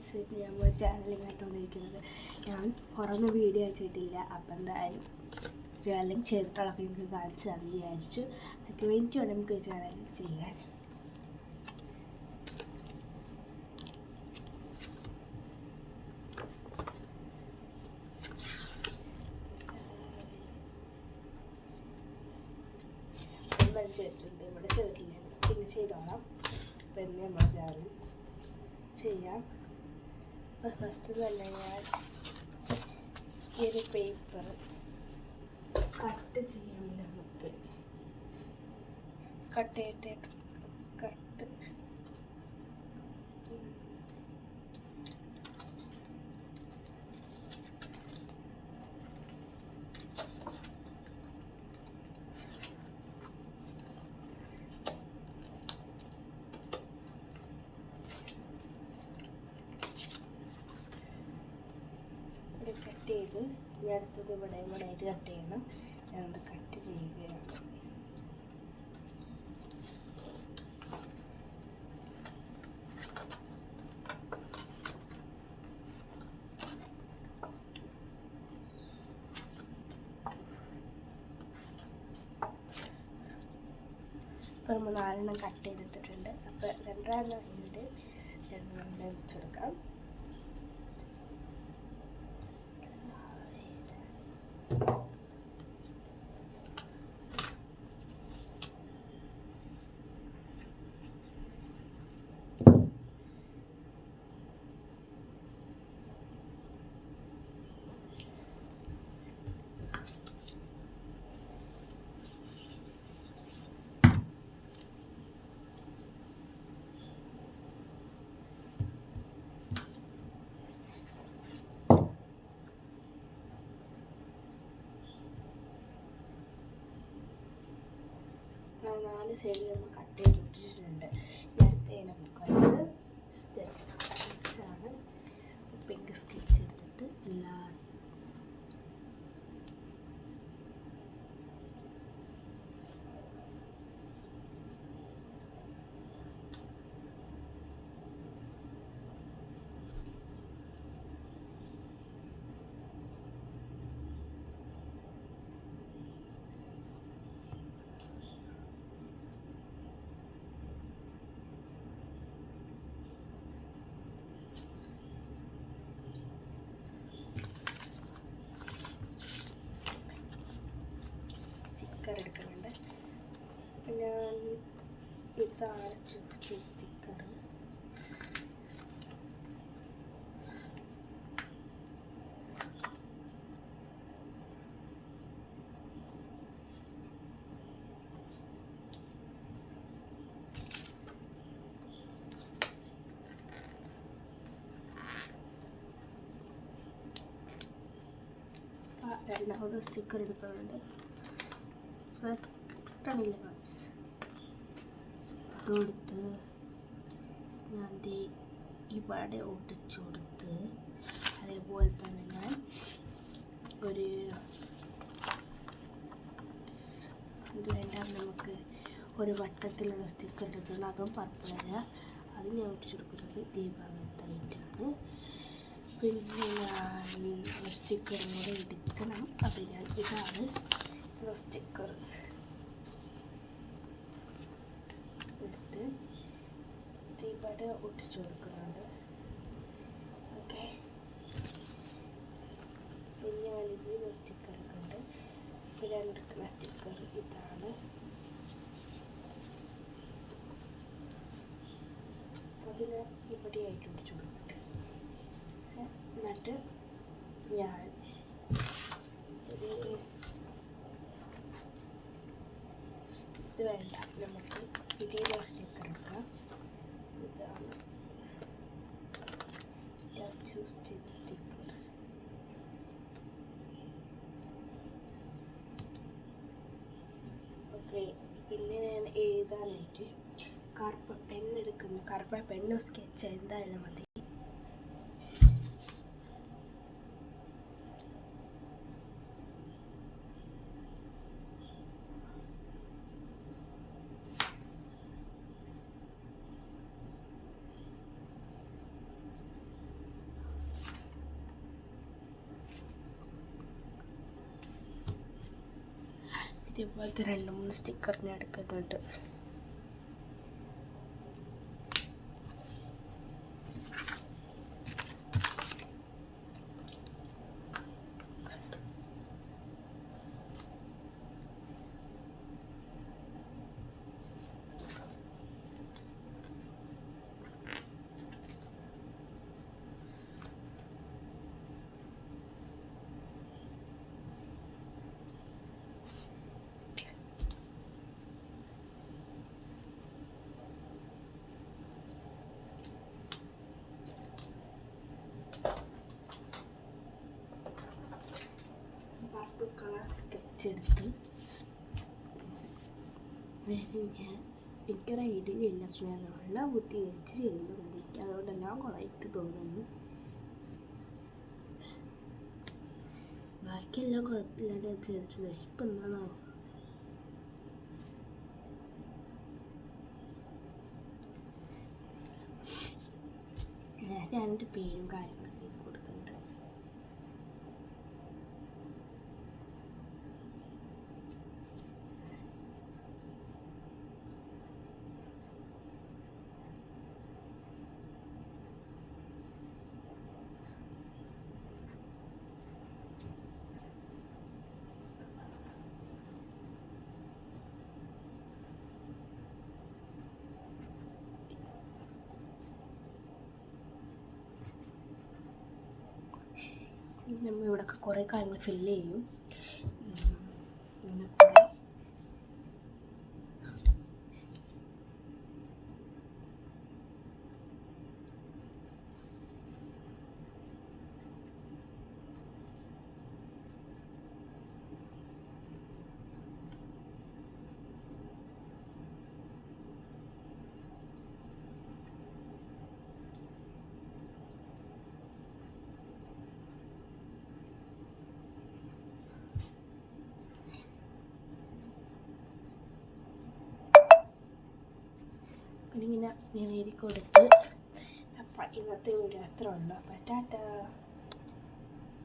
Friends, ഞാൻ ഒരു channel കണ്ടുകൊണ്ടിരിക്കുന്നത്. ഞാൻ കുറഞ്ഞ വീഡിയോ ചെയ്തിട്ടില്ല. അപ്പം എന്തായാലും ചാനൽ ചെയ്തിട്ടുള്ളതൊക്കെ എനിക്ക് കാണിച്ചു തന്നു വിചാരിച്ചു. അതൊക്കെ വേണ്ടിയിട്ട് നമുക്ക് ചാനൽ ചെയ്യാൻ. ചെയ്തിട്ടുണ്ട്, ഇവിടെ ചെയ്തിട്ടില്ല, പിന്നെ ചെയ്തോളാം. പിന്നെ നമ്മൾ ചാനൽ ചെയ്യാം. അപ്പോൾ ഫസ്റ്റ് തന്നെ ഞാൻ ഈ ഒരു പേപ്പർ കട്ട് ചെയ്യാം. നമുക്ക് കട്ട് ചെയ്തിട്ട് കട്ട് ചെയ്ത് ഞാൻ അടുത്തത് ഇവിടെയായിട്ട് കട്ട് ചെയ്യണം. ഞാനത് കട്ട് ചെയ്യുകയാണ്. ഇപ്പോൾ നമ്മൾ 4 കട്ട് ചെയ്തെടുത്തിട്ടുണ്ട്. അപ്പോൾ 2 കഴിഞ്ഞിട്ട് നമ്മൾ വെച്ചെടുക്കാം. നാല് സൈഡിൽ നമ്മൾ കട്ട് ചെയ്തിട്ടിട്ടുണ്ട്. അടുത്ത നമുക്കത് സ്റ്റിച്ചാണ്. പിങ്ക് സ്റ്റിച്ച് എടുത്തിട്ട് എല്ലാ എടുക്കുന്നുണ്ട്. ഞാൻ ഇതാണ് സ്റ്റിക്കർ. രണ്ടാമത് സ്റ്റിക്കർ എടുക്കുന്നുണ്ട്. കിട്ടണില്ല കൊടുത്ത് ഞാൻ ഇവിടെ ഒട്ടിച്ചു കൊടുത്ത്, അതേപോലെ തന്നെ ഞാൻ ഒരു നമുക്ക് ഒരു വട്ടത്തിലുള്ള സ്റ്റിക്കർ എടുക്കുന്നത്. അതും പർപ്പിളല്ല, അത് ഞാൻ ഒട്ടിച്ചെടുക്കുന്നത് ഈ ഭാഗത്തായിട്ടാണ്. പിന്നെ ഞാൻ സ്റ്റിക്കറും കൂടെ എടുക്കണം. അത് ഞാൻ ഇതാണ് സ്റ്റിക്കർ എടുത്ത് ഇവിടെ ഒട്ടിച്ചു കൊടുക്കുന്നുണ്ട്. ഓക്കെ, പിന്നെ ഞാനിത് സ്റ്റിക്കർ എടുക്കുന്നുണ്ട്. പിന്നെ ഞാൻ എടുക്കുന്ന സ്റ്റിക്കർ ഇതാണ്. അതിന് ഇവിടെയായിട്ട് ഒട്ടിച്ചു കൊടുക്കുന്നുണ്ട്. എന്നിട്ട് ഞാൻ ഇത് വേണ്ട, നമുക്ക് ഇതിൻ്റെ സ്റ്റിക്കർ എടുക്കാം. ഇതാണ് ഞാൻ ചൂസ് ചെയ്ത സ്റ്റിക്കർ. ഓക്കെ, പിന്നെ ഞാൻ എഴുതാനായിട്ട് കറുപ്പ് പെണ്ണെടുക്കുന്നു. കറുപ്പ് പെണ്ണോ സ്കെച്ച് എന്തായാലും മതി. ഇതേപോലത്തെ 2-3 സ്റ്റിക്കർ ഞാൻ എടുക്കുന്നുണ്ട്. കളർ സ്കെച്ചെടുത്ത് എനിക്കൊരു ഐഡിയ ഇല്ല, ഞാനുള്ള ബുദ്ധി വെച്ച് ചെയ്യുന്നത് എനിക്ക് അതുകൊണ്ടെല്ലാം കുളമായിട്ട് തോന്നുന്നു. ബാക്കിയെല്ലാം കുഴപ്പമില്ലാണ്ട് ചെയ്തിട്ട് വിശപ്പ് എന്താണോ. ഞാനെൻ്റെ പേരും കാര്യങ്ങളൊക്കെ കൊടുക്കുന്നുണ്ട്. നമ്മളിവിടെയൊക്കെ കുറേ കാര്യങ്ങൾ ഫില്ല് ചെയ്യും. പിന്നെ ഇങ്ങനെ എഴുതി കൊടുത്ത്. അപ്പം ഇന്നത്തെ വീഡിയോ അത്ര ഉള്ളൂ. അപ്പം ടാറ്റാ.